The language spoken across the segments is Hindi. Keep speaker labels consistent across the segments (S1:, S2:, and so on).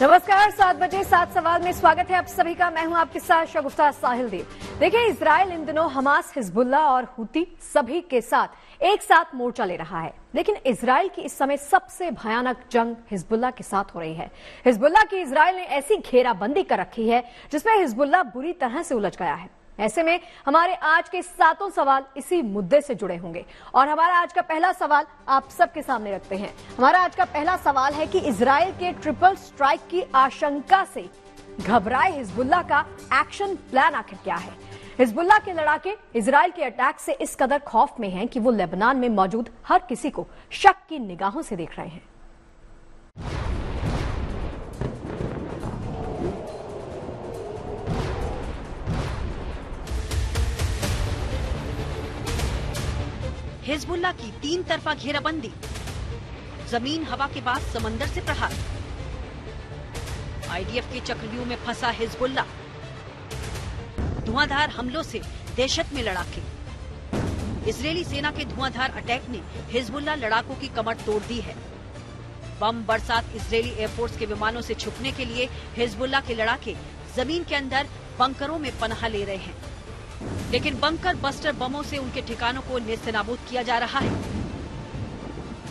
S1: नमस्कार, 7 बजे 7 सवाल में स्वागत है आप सभी का। मैं हूं आपके साथ शगुफ्ता साहिल देव। देखिए, इजराइल इन दिनों हमास, हिजबुल्लाह और हुती सभी के साथ एक साथ मोर्चा ले रहा है, लेकिन इजराइल की इस समय सबसे भयानक जंग हिजबुल्लाह के साथ हो रही है। हिजबुल्लाह की इजराइल ने ऐसी घेराबंदी कर रखी है जिसमें हिजबुल्लाह बुरी तरह से उलझ गया है। ऐसे में हमारे आज के 7 सवाल इसी मुद्दे से जुड़े होंगे और हमारा आज का पहला सवाल आप सबके सामने रखते हैं। हमारा आज का पहला सवाल है कि इजराइल के ट्रिपल स्ट्राइक की आशंका से घबराए हिजबुल्लाह का एक्शन प्लान आखिर क्या है? हिजबुल्लाह के लड़ाके इजराइल के अटैक से इस कदर खौफ में हैं कि वो लेबनान में मौजूद हर किसी को शक की निगाहों से देख रहे हैं।
S2: हिजबुल्लाह की 3 तरफा घेराबंदी, जमीन हवा के बाद समंदर से प्रहार, आईडीएफ के चक्रव्यूह में फंसा हिजबुल्लाह, धुआंधार हमलों से दहशत में लड़ाके। इजरायली सेना के धुआंधार अटैक ने हिजबुल्लाह लड़ाकों की कमर तोड़ दी है। बम बरसात इजरायली एयरफोर्स के विमानों से छुपने के लिए हिजबुल्लाह के लड़ाके जमीन के अंदर बंकरों में पनाह ले रहे हैं, लेकिन बंकर बस्टर बमों से उनके ठिकानों को नेस्तनाबूद किया जा रहा है।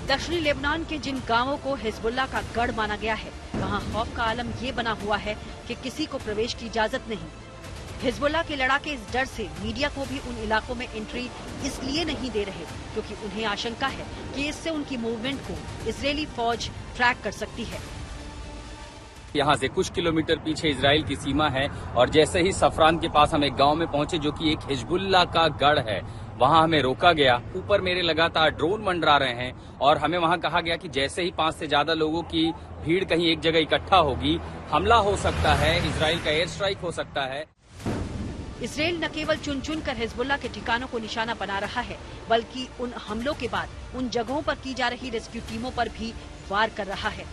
S2: दक्षिणी लेबनान के जिन गांवों को हिजबुल्लाह का गढ़ माना गया है, वहां खौफ का आलम ये बना हुआ है कि किसी को प्रवेश की इजाजत नहीं। हिजबुल्लाह के लड़ाके इस डर से मीडिया को भी उन इलाकों में एंट्री इसलिए नहीं दे रहे क्योंकि उन्हें आशंका है कि इससे उनकी मूवमेंट को इजरायली फौज ट्रैक कर सकती है।
S3: यहाँ से कुछ किलोमीटर पीछे इजराइल की सीमा है और जैसे ही सफरान के पास हम एक गांव में पहुंचे जो कि एक हिजबुल्लाह का गढ़ है, वहां हमें रोका गया। ऊपर मेरे लगातार ड्रोन मंडरा रहे हैं और हमें वहां कहा गया कि जैसे ही 5 से ज्यादा लोगों की भीड़ कहीं एक जगह इकट्ठा होगी, हमला हो सकता है, इजराइल का एयर स्ट्राइक हो सकता है।
S2: इजराइल न केवल चुन चुन कर हिजबुल्लाह के ठिकानों को निशाना बना रहा है, बल्कि उन हमलों के बाद उन जगहों पर की जा रही रेस्क्यू टीमों पर भी वार कर रहा है।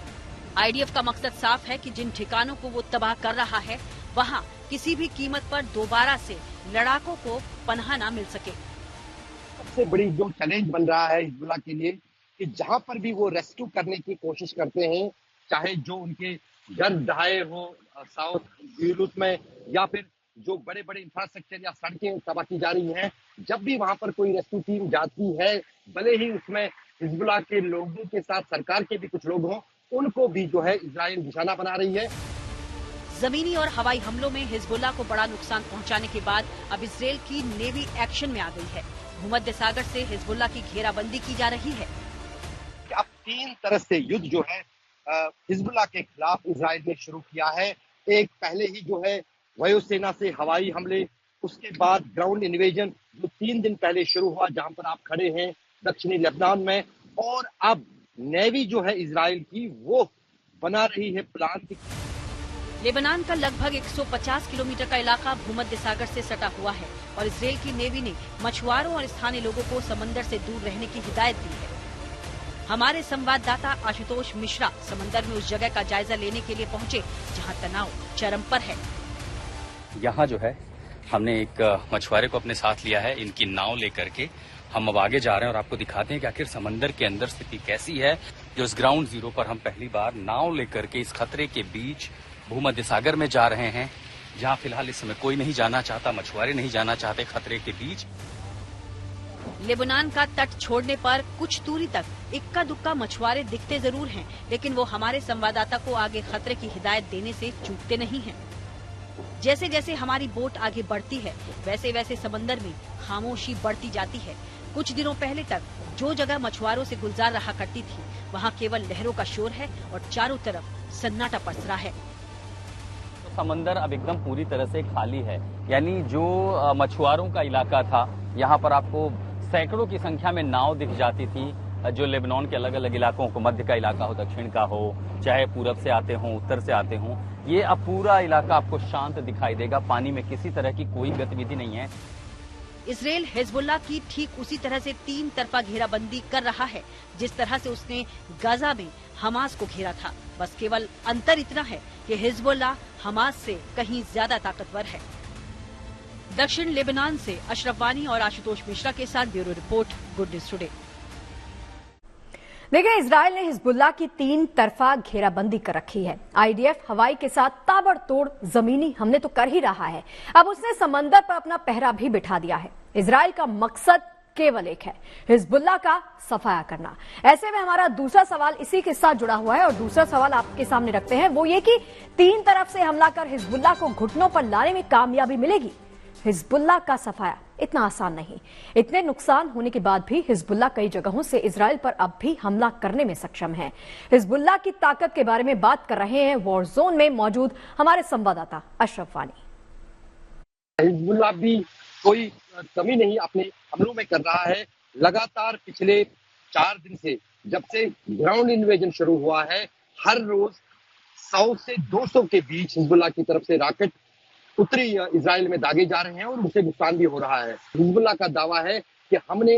S2: आईडीएफ का मकसद साफ है कि जिन ठिकानों को वो तबाह कर रहा है, वहाँ किसी भी कीमत पर दोबारा से लड़ाकों को पनाह न मिल सके।
S4: सबसे बड़ी जो चैलेंज बन रहा है हिजबुल्लाह के लिए कि जहां पर भी वो रेस्क्यू करने की कोशिश करते हैं, चाहे जो उनके घर ढहाए हो साउथ बेरूत में या फिर जो बड़े बड़े इंफ्रास्ट्रक्चर या सड़कें तबाह की जा रही हैं, जब भी वहां पर कोई रेस्क्यू टीम जाती है, भले ही उसमें हिजबुल्लाह के लोगों के साथ सरकार के भी कुछ लोग हों, उनको भी जो है इजराइल निशाना बना रही है।
S2: जमीनी और हवाई हमलों में हिजबुल्लाह को बड़ा नुकसान पहुंचाने के बाद अब इजराइल की नेवी एक्शन में आ गई है। भूमध्य सागर से हिजबुल्लाह की घेराबंदी की जा रही है।
S4: अब 3 तरह से युद्ध जो है हिजबुल्लाह के खिलाफ इजराइल ने शुरू किया है। एक पहले ही जो है वायुसेना से हवाई हमले, उसके बाद ग्राउंड इन्वेजन जो 3 दिन पहले शुरू हुआ, जहां पर आप खड़े हैं दक्षिणी लेबनान में, और अब नेवी जो है इजराइल की वो बना रही है प्लान।
S2: लेबनान का लगभग 150 किलोमीटर का इलाका भूमध्य सागर से सटा हुआ है और इजराइल की नेवी ने मछुआरों और स्थानीय लोगों को समंदर से दूर रहने की हिदायत दी है। हमारे संवाददाता आशुतोष मिश्रा समंदर में उस जगह का जायजा लेने के लिए पहुंचे जहां तनाव चरम पर है।
S3: यहाँ जो है हमने एक मछुआरे को अपने साथ लिया है, इनकी नाव लेकर के हम अब आगे जा रहे हैं और आपको दिखाते हैं कि आखिर समंदर के अंदर स्थिति कैसी है। जो इस ग्राउंड जीरो पर हम पहली बार नाव लेकर के इस खतरे के बीच भूमध्य सागर में जा रहे हैं, जहां फिलहाल इस समय कोई नहीं जाना चाहता, मछुआरे नहीं जाना चाहते खतरे के बीच।
S2: लेबनान का तट छोड़ने पर कुछ दूरी तक इक्का दुक्का मछुआरे दिखते जरूर हैं, लेकिन वो हमारे संवाददाता को आगे खतरे की हिदायत देने से चूकते नहीं हैं। जैसे जैसे हमारी बोट आगे बढ़ती है, वैसे वैसे समंदर में खामोशी बढ़ती जाती है। कुछ दिनों पहले तक जो जगह मछुआरों से गुलजार रहा करती थी, वहाँ केवल लहरों का शोर है और चारों तरफ सन्नाटा पसरा है।
S3: समंदर अब एकदम पूरी तरह से खाली है, यानी जो मछुआरों का इलाका था, यहाँ पर आपको सैकड़ों की संख्या में नाव दिख जाती थी, जो लेबनान के अलग अलग इलाकों को, मध्य का इलाका हो, दक्षिण का हो, चाहे पूरब से आते हों, उत्तर से आते हों, ये अब पूरा इलाका आपको शांत दिखाई देगा। पानी में किसी तरह की कोई गतिविधि नहीं है।
S2: इजराइल हिजबुल्लाह की ठीक उसी तरह से 3 तरफा घेराबंदी कर रहा है जिस तरह से उसने गाजा में हमास को घेरा था। बस केवल अंतर इतना है कि हिजबुल्लाह हमास से कहीं ज्यादा ताकतवर है। दक्षिण लेबनान से अशरफ वानी और आशुतोष मिश्रा के साथ bureau report, good news today.
S1: देखिए, इजराइल ने हिजबुल्लाह की 3 तरफा घेराबंदी कर रखी है। आईडीएफ हवाई के साथ ताबड़तोड़ जमीनी हमले तो कर ही रहा है, अब उसने समंदर पर अपना पहरा भी बिठा दिया है। इजराइल का मकसद केवल एक है, हिजबुल्लाह का सफाया करना। ऐसे में हमारा दूसरा सवाल इसी के साथ जुड़ा हुआ है और दूसरा सवाल आपके सामने रखते हैं, वो ये कि 3 तरफ से हमला कर हिजबुल्लाह को घुटनों पर लाने में कामयाबी मिलेगी? हिजबुल्लाह का सफाया इतना आसान नहीं। इतने नुकसान होने के बाद भी हिजबुल्लाह कई जगहों से इजराइल पर अब भी हमला करने में सक्षम है। हिजबुल्लाह की ताकत के बारे में बात कर रहे हैं वॉर जोन में मौजूद हमारे संवाददाता अशरफ वानी।
S4: हिजबुल्लाह भी कोई कमी नहीं अपने हमलों में कर रहा है। लगातार पिछले 4 दिन से, जब से ग्राउंड इन्वेजन शुरू हुआ है, हर रोज 100 से 200 के बीच हिजबुल्लाह की तरफ से रॉकेट उत्तरी इजराइल में दागे जा रहे हैं और उनसे नुकसान भी हो रहा है। हिजबुल्लाह का दावा है कि हमने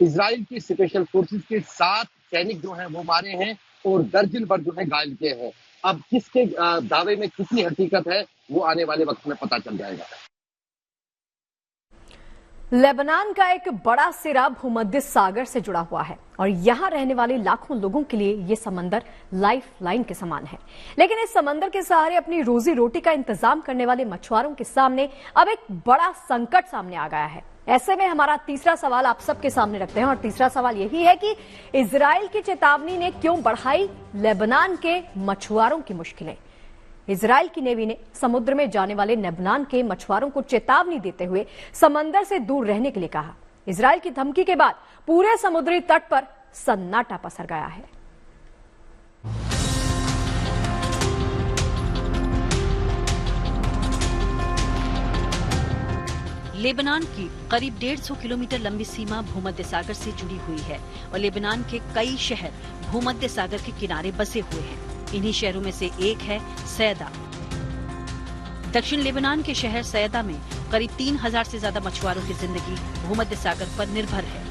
S4: इजराइल की स्पेशल फोर्सेस के 7 सैनिक जो हैं वो मारे हैं और दर्जन भर जो है घायल किए हैं। अब किसके दावे में कितनी हकीकत है वो आने वाले वक्त में पता चल जाएगा।
S1: लेबनान का एक बड़ा सिरा भूमध्य सागर से जुड़ा हुआ है और यहां रहने वाले लाखों लोगों के लिए यह समंदर लाइफ लाइन के समान है। लेकिन इस समंदर के सहारे अपनी रोजी रोटी का इंतजाम करने वाले मछुआरों के सामने अब एक बड़ा संकट सामने आ गया है। ऐसे में हमारा तीसरा सवाल आप सबके सामने रखते हैं और तीसरा सवाल यही है कि इजराइल की चेतावनी ने क्यों बढ़ाई लेबनान के मछुआरों की मुश्किलें। इजराइल की नेवी ने समुद्र में जाने वाले लेबनान के मछुआरों को चेतावनी देते हुए समंदर से दूर रहने के लिए कहा। इजराइल की धमकी के बाद पूरे समुद्री तट पर सन्नाटा पसर गया है।
S2: लेबनान की करीब 150 किलोमीटर लंबी सीमा भूमध्य सागर से जुड़ी हुई है और लेबनान के कई शहर भूमध्य सागर के किनारे बसे हुए हैं। इन्हीं शहरों में से एक है सैदा। दक्षिण लेबनान के शहर सैदा में करीब 3000 से ज्यादा मछुआरों की जिंदगी भूमध्य सागर पर निर्भर है।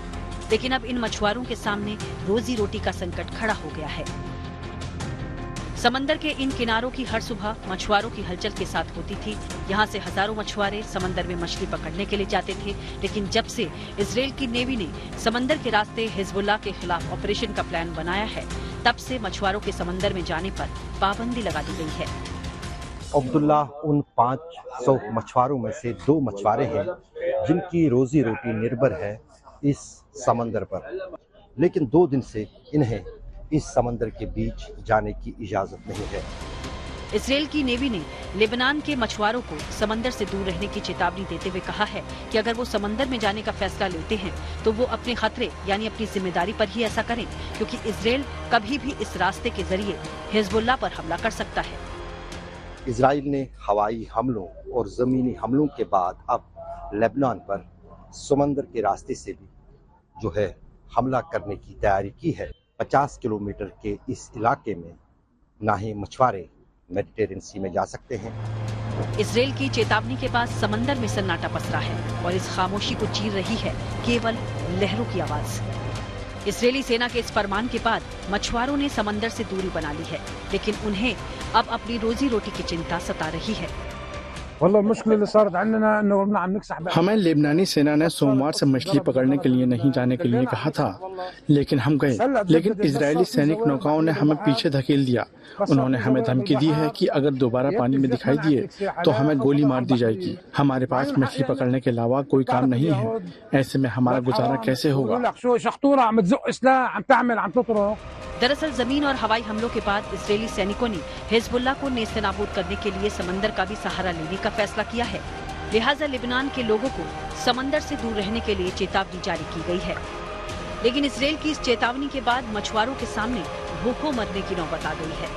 S2: लेकिन अब इन मछुआरों के सामने रोजी रोटी का संकट खड़ा हो गया है। समंदर के इन किनारों की हर सुबह मछुआरों की हलचल के साथ होती थी। यहाँ से हजारों मछुआरे समंदर में मछली पकड़ने के लिए जाते थे। लेकिन जब से इजराइल की नेवी ने समंदर के रास्ते हिजबुल्लाह के खिलाफ ऑपरेशन का प्लान बनाया है, तब से मछुआरों के समंदर में जाने पर पाबंदी लगा दी गई है।
S5: अब्दुल्ला उन 500 मछुआरों में से 2 मछुआरे हैं जिनकी रोजी रोटी निर्भर है इस समंदर पर। लेकिन 2 दिन से इन्हें इस समंदर के बीच जाने की इजाजत नहीं है।
S2: इजराइल की नेवी ने लेबनान के मछुआरों को समंदर से दूर रहने की चेतावनी देते हुए कहा है कि अगर वो समंदर में जाने का फैसला लेते हैं तो वो अपने खतरे यानी अपनी जिम्मेदारी पर ही ऐसा करें, क्योंकि इजराइल कभी भी इस रास्ते के जरिए हिजबुल्लाह पर हमला कर सकता है।
S5: इजराइल ने हवाई हमलों और जमीनी हमलों के बाद अब लेबनान पर समंदर के रास्ते से भी जो है हमला करने की तैयारी की है। 50 किलोमीटर के इस इलाके में ना ही मछुआरे मेडिटेरियन सी में जा सकते हैं।
S2: इजराइल की चेतावनी के बाद समंदर में सन्नाटा पसरा है और इस खामोशी को चीर रही है केवल लहरों की आवाज। इजरायली सेना के इस फरमान के बाद मछुआरों ने समंदर से दूरी बना ली है, लेकिन उन्हें अब अपनी रोजी रोटी की चिंता सता रही है।
S6: हमें लेबनानी सेना ने सोमवार से मछली पकड़ने के लिए नहीं जाने के लिए कहा था, लेकिन हम गए। लेकिन इजरायली सैनिक नौकाओं ने हमें पीछे धकेल दिया। उन्होंने हमें धमकी दी है कि अगर दोबारा पानी में दिखाई दिए तो हमें गोली मार दी जाएगी। हमारे पास मछली पकड़ने के अलावा कोई काम नहीं है। ऐसे में हमारा गुजारा कैसे होगा?
S2: दरअसल जमीन और हवाई हमलों के बाद इजरायली सैनिकों ने हिजबुल्लाह को नेस्तनाबूद करने के लिए समंदर का भी सहारा लेने का फैसला किया है। लिहाजा लेबनान के लोगों को समंदर से दूर रहने के लिए चेतावनी जारी की गई है। लेकिन इजराइल की इस चेतावनी के बाद मछुआरों के सामने भूखों मरने की नौबत आ गई है।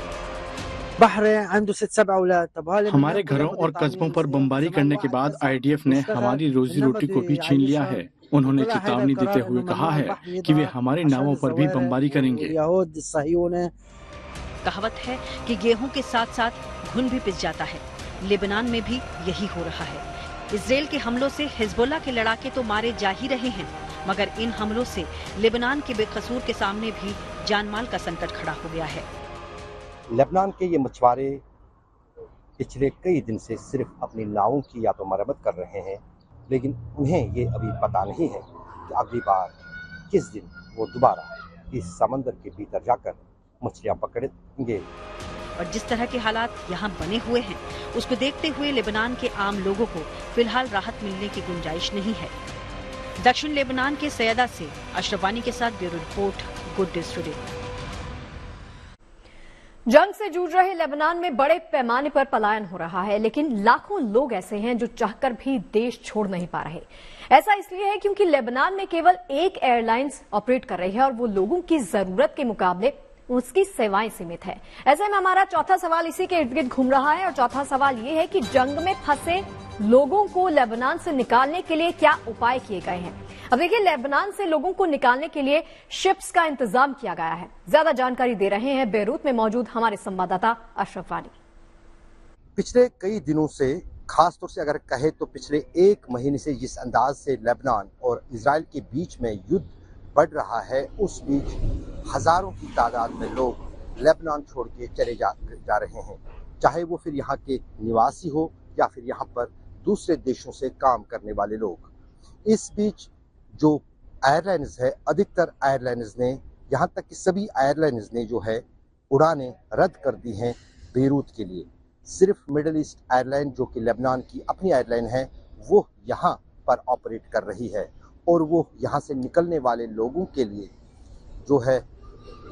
S6: हमारे घरों और कस्बों पर बमबारी करने के बाद आईडीएफ ने हमारी रोजी रोटी को भी छीन लिया है। उन्होंने चेतावनी देते हुए कहा है कि वे हमारी नावों पर भी बमबारी करेंगे।
S2: कहावत है कि गेहूं के साथ साथ घुन भी पिस जाता है। लेबनान में भी यही हो रहा है। इजराइल के हमलों से हिजबुल्लाह के लड़ाके तो मारे जा ही रहे हैं, मगर इन हमलों से लेबनान के बेकसूर के सामने भी जानमाल का संकट खड़ा हो गया है।
S5: लेबनान के ये मछुआरे पिछले कई दिन से सिर्फ अपनी नावों की या तो मरम्मत कर रहे हैं, लेकिन उन्हें ये अभी पता नहीं है कि अगली बार किस दिन वो दोबारा इस समंदर के भीतर जाकर मछलियां पकड़ेंगे।
S2: और जिस तरह के हालात यहाँ बने हुए हैं, उसको देखते हुए लेबनान के आम लोगों को फिलहाल राहत मिलने की गुंजाइश नहीं है। दक्षिण लेबनान के सैयदा से अशरफ वानी के साथ bureau report, good news today.
S1: जंग से जूझ रहे लेबनान में बड़े पैमाने पर पलायन हो रहा है, लेकिन लाखों लोग ऐसे हैं जो चाहकर भी देश छोड़ नहीं पा रहे। ऐसा इसलिए है क्योंकि लेबनान में केवल एक एयरलाइंस ऑपरेट कर रही है और वो लोगों की जरूरत के मुकाबले उसकी सेवाएं सीमित है। ऐसे में हमारा चौथा सवाल इसी के इर्द गिर्द घूम रहा है और चौथा सवाल ये है कि जंग में फंसे लोगों को लेबनान से निकालने के लिए क्या उपाय किए गए हैं। अब देखिए, लेबनान से लोगों को निकालने के लिए शिप्स का इंतजाम किया गया है। ज्यादा जानकारी दे रहे हैं बेरूत में मौजूद हमारे संवाददाता अशरफ वानी।
S5: पिछले कई दिनों से, खासतौर से अगर कहे तो पिछले एक महीने से जिस अंदाज से लेबनान और इजराइल के बीच में युद्ध बढ़ रहा है, उस बीच हजारों की तादाद में लोग लेबनान छोड़ के चले जा रहे हैं, चाहे वो फिर यहाँ के निवासी हो या फिर यहाँ पर दूसरे देशों से काम करने वाले लोग। इस बीच जो एयरलाइंस है, अधिकतर एयरलाइंस ने, यहाँ तक कि सभी एयरलाइंस ने जो है उड़ानें रद्द कर दी हैं बेरूत के लिए। सिर्फ मिडिल ईस्ट एयरलाइन, जो कि लेबनान की अपनी एयरलाइन है, वो यहाँ पर ऑपरेट कर रही है और वो यहाँ से निकलने वाले लोगों के लिए जो है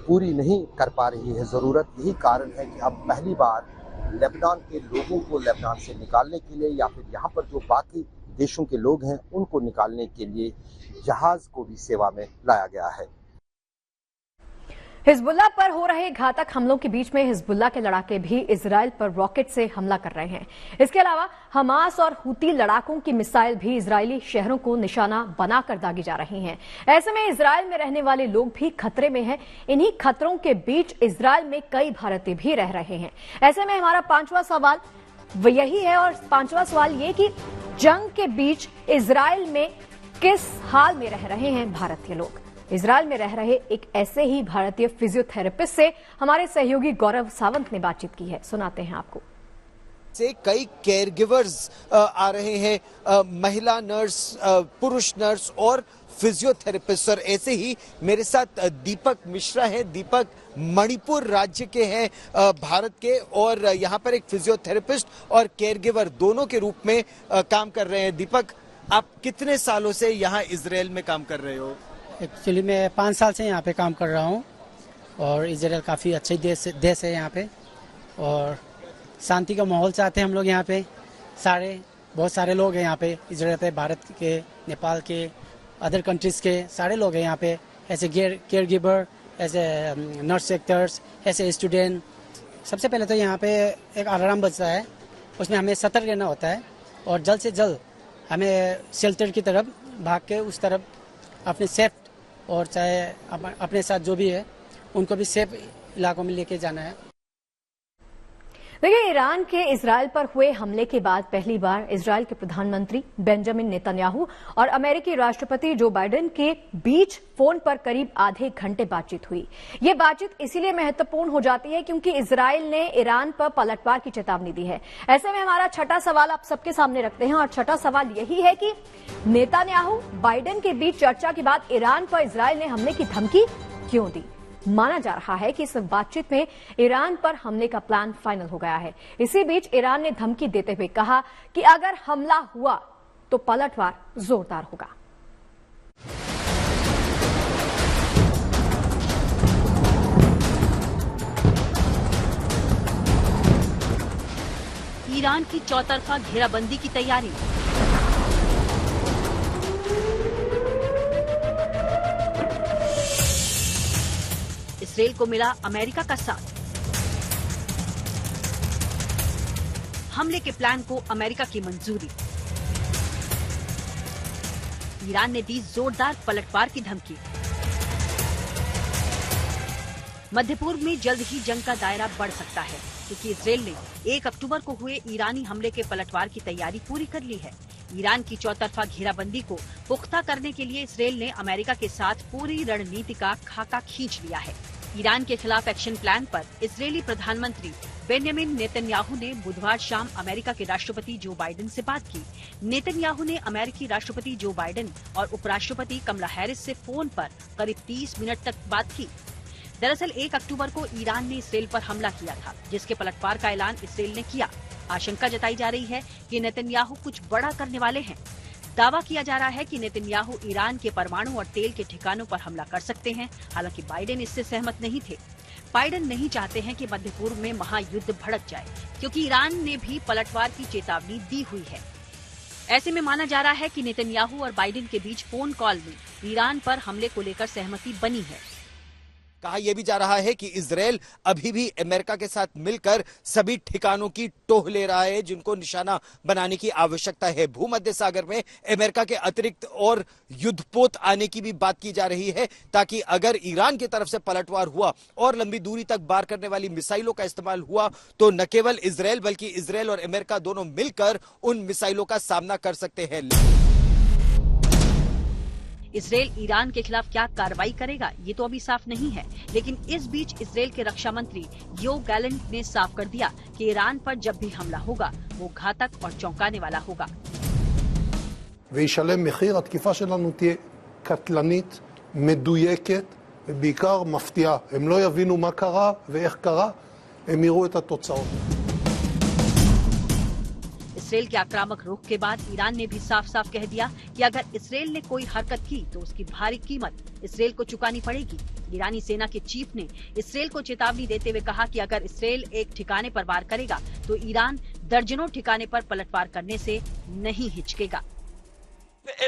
S5: पूरी नहीं कर पा रही है ज़रूरत। यही कारण है कि अब पहली बार लेबनान के लोगों को लेबनान से निकालने के लिए या फिर यहाँ पर जो बाकी देशों के लोग हैं उनको निकालने के लिए जहाज को भी सेवा में लाया गया है।
S1: हिजबुल्लाह पर हो रहे घातक हमलों के बीच में हिजबुल्लाह के लड़ाके भी इजराइल पर रॉकेट से हमला कर रहे हैं। इसके अलावा हमास और हुती लड़ाकों की मिसाइल भी इजरायली शहरों को निशाना बनाकर दागी जा रही हैं। ऐसे में इजराइल में रहने वाले लोग भी खतरे में हैं। इन्हीं खतरों के बीच इजराइल में कई भारतीय भी रह रहे हैं। ऐसे में हमारा पांचवा सवाल यही है और पांचवा सवाल ये कि जंग के बीच इजराइल में किस हाल में रह रहे हैं भारतीय लोग। इजराइल में रह रहे एक ऐसे ही भारतीय फिजियोथेरेपिस्ट से हमारे सहयोगी गौरव सावंत ने बातचीत की है, सुनाते हैं आपको।
S7: से कई केयर गिवर्स आ रहे हैं, महिला नर्स, पुरुष नर्स और फिजियोथेरेपिस्ट। और ऐसे ही मेरे साथ दीपक मिश्रा हैं। दीपक मणिपुर राज्य के हैं, भारत के, और यहाँ पर एक फिजियोथेरेपिस्ट और केयर गिवर दोनों के रूप में काम कर रहे हैं। दीपक, आप कितने सालों से यहाँ इजराइल में काम कर रहे हो?
S8: एक्चुअली मैं 5 साल से यहाँ पे काम कर रहा हूँ और इजराइल काफ़ी अच्छे देश है यहाँ पे, और शांति का माहौल चाहते हैं हम लोग यहाँ पे। बहुत सारे लोग हैं यहाँ पे इजराइल पे, भारत के, नेपाल के, अदर कंट्रीज़ के सारे लोग हैं यहाँ पे, ऐसे केयर गिवर, ऐसे नर्स सेक्टर्स, ऐसे स्टूडेंट। सबसे पहले तो यहाँ पे एक अलार्म बजता है, उसमें हमें सतर्क रहना होता है और जल्द से जल्द हमें शेल्टर की तरफ भाग के उस तरफ अपने सेफ और चाहे अपने साथ जो भी है उनको भी सेफ इलाकों में लेके जाना है।
S1: देखिए, ईरान के इजराइल पर हुए हमले के बाद पहली बार इजराइल के प्रधानमंत्री बेंजामिन नेतन्याहू और अमेरिकी राष्ट्रपति जो बाइडेन के बीच फोन पर करीब आधे घंटे बातचीत हुई। ये बातचीत इसीलिए महत्वपूर्ण हो जाती है क्योंकि इजराइल ने ईरान पर पलटवार की चेतावनी दी है। ऐसे में हमारा छठा सवाल आप सबके सामने रखते हैं और छठा सवाल यही है कि नेतन्याहू बाइडेन के बीच चर्चा के बाद ईरान पर इजराइल ने हमले की धमकी क्यों दी। माना जा रहा है कि इस बातचीत में ईरान पर हमले का प्लान फाइनल हो गया है। इसी बीच ईरान ने धमकी देते हुए कहा कि अगर हमला हुआ तो पलटवार जोरदार होगा।
S2: ईरान की चौतरफा घेराबंदी की तैयारी। इसराइल को मिला अमेरिका का साथ। हमले के प्लान को अमेरिका की मंजूरी। ईरान ने दी जोरदार पलटवार की धमकी। मध्य पूर्व में जल्द ही जंग का दायरा बढ़ सकता है क्योंकि इसराइल ने 1 अक्टूबर को हुए ईरानी हमले के पलटवार की तैयारी पूरी कर ली है। ईरान की चौतरफा घेराबंदी को पुख्ता करने के लिए इसराइल ने अमेरिका के साथ पूरी रणनीति का खाका खींच लिया है। ईरान के खिलाफ एक्शन प्लान पर इजरायली प्रधानमंत्री बेंजामिन नेतन्याहू ने बुधवार शाम अमेरिका के राष्ट्रपति जो बाइडेन से बात की। नेतन्याहू ने अमेरिकी राष्ट्रपति जो बाइडेन और उपराष्ट्रपति कमला हैरिस से फोन पर करीब 30 मिनट तक बात की। दरअसल 1 अक्टूबर को ईरान ने इसराइल पर हमला किया था, जिसके पलटवार का ऐलान इसराइल ने किया। आशंका जताई जा रही है कि नेतन्याहू कुछ बड़ा करने वाले हैं। दावा किया जा रहा है कि नेतन्याहू ईरान के परमाणु और तेल के ठिकानों पर हमला कर सकते हैं। हालांकि बाइडेन इससे सहमत नहीं थे। बाइडेन नहीं चाहते हैं कि मध्य पूर्व में महायुद्ध भड़क जाए, क्योंकि ईरान ने भी पलटवार की चेतावनी दी हुई है। ऐसे में माना जा रहा है कि नेतन्याहू और बाइडेन के बीच फोन कॉल में ईरान पर हमले को लेकर सहमति बनी है।
S7: कहा यह भी जा रहा है कि इजराइल अभी भी अमेरिका के साथ मिलकर सभी ठिकानों की टोह ले रहा है जिनको निशाना बनाने की आवश्यकता है। भूमध्य सागर में अमेरिका के अतिरिक्त और युद्धपोत आने की भी बात की जा रही है, ताकि अगर ईरान की तरफ से पलटवार हुआ और लंबी दूरी तक वार करने वाली मिसाइलों का इस्तेमाल हुआ तो न केवल इजराइल बल्कि इजराइल और अमेरिका दोनों मिलकर उन मिसाइलों का सामना कर सकते हैं।
S2: इजराइल ईरान के खिलाफ क्या कार्रवाई करेगा ये तो अभी साफ नहीं है, लेकिन इस बीच इजराइल के रक्षा मंत्री योव गैलेंट ने साफ कर दिया कि ईरान पर जब भी हमला होगा वो घातक और चौंकाने वाला होगा।
S9: וישלם מחיר, התקיפה שלנו תהיה קטלנית, מדויקת ובעיקר מפתיעה. הם לא יבינו מה קרה ואיך קרה, הם יראו את התוצאות.
S2: इसराइल के आक्रामक रुख के बाद ईरान ने भी साफ साफ कह दिया कि अगर इसराइल ने कोई हरकत की तो उसकी भारी कीमत इसराइल को चुकानी पड़ेगी। ईरानी सेना के चीफ ने इसराइल को चेतावनी देते हुए कहा कि अगर इसराइल एक ठिकाने पर वार करेगा तो ईरान दर्जनों ठिकाने पर पलटवार करने से नहीं हिचकेगा।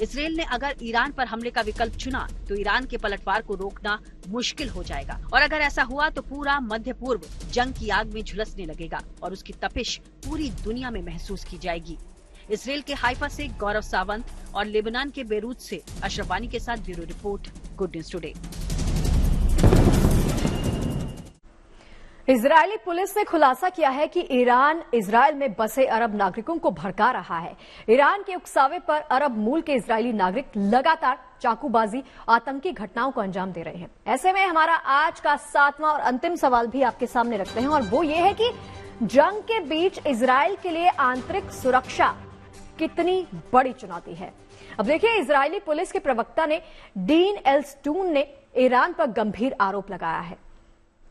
S2: इसराइल ने अगर ईरान पर हमले का विकल्प चुना तो ईरान के पलटवार को रोकना मुश्किल हो जाएगा, और अगर ऐसा हुआ तो पूरा मध्य पूर्व जंग की आग में झुलसने लगेगा और उसकी तपिश पूरी दुनिया में महसूस की जाएगी। इसराइल के हाइफा से गौरव सावंत और लेबनान के बेरूत से अशरफ वानी के साथ bureau report, good news today.
S1: Israeli police ने खुलासा किया है कि ईरान इजरायल में बसे अरब नागरिकों को भड़का रहा है। ईरान के उकसावे पर अरब मूल के इजरायली नागरिक लगातार चाकूबाजी आतंकी घटनाओं को अंजाम दे रहे हैं। ऐसे में हमारा आज का 7वां और अंतिम सवाल भी आपके सामने रखते हैं, और वो ये है कि जंग के बीच इजरायल के लिए आंतरिक सुरक्षा कितनी बड़ी चुनौती है। अब देखिए, इजरायली पुलिस के प्रवक्ता ने डीन एल्स्टून ने ईरान पर गंभीर आरोप लगाया है,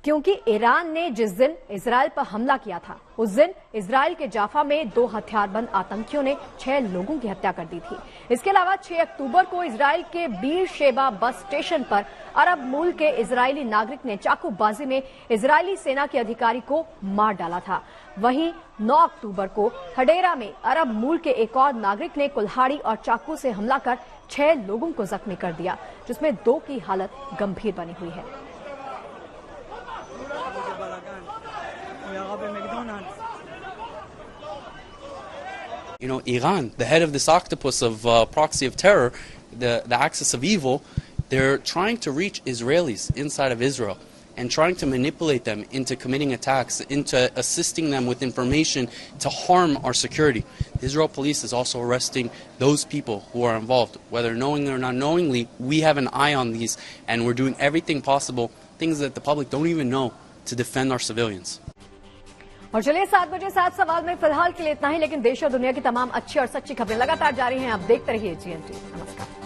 S1: क्योंकि ईरान ने जिस दिन इजरायल पर हमला किया था उस दिन इजरायल के जाफा में 2 हथियारबंद आतंकियों ने 6 लोगों की हत्या कर दी थी। इसके अलावा 6 अक्टूबर को इजरायल के बीर शेबा बस स्टेशन पर अरब मूल के इजरायली नागरिक ने चाकूबाजी में इजरायली सेना के अधिकारी को मार डाला था। वहीं 9 अक्टूबर को हडेरा में अरब मूल के एक और नागरिक ने कुल्हाड़ी और चाकू से हमला कर 6 लोगों को जख्मी कर दिया, जिसमें 2 की हालत गंभीर बनी हुई है।
S10: You know, Iran, the head of this octopus of proxy of terror, the axis of evil, they're trying to reach Israelis inside of Israel and trying to manipulate them into committing attacks, into assisting them with information to harm our security. The Israel police is also arresting those people who are involved, whether knowingly or not knowingly. We have an eye on these, and we're doing everything possible, things that the public don't even know, to defend our civilians.
S1: और चलिए 7 बजे 7 सवाल में फिलहाल के लिए इतना ही, लेकिन देश और दुनिया की तमाम अच्छी और सच्ची खबरें लगातार जारी हैं। आप देखते रहिए GNT। नमस्कार।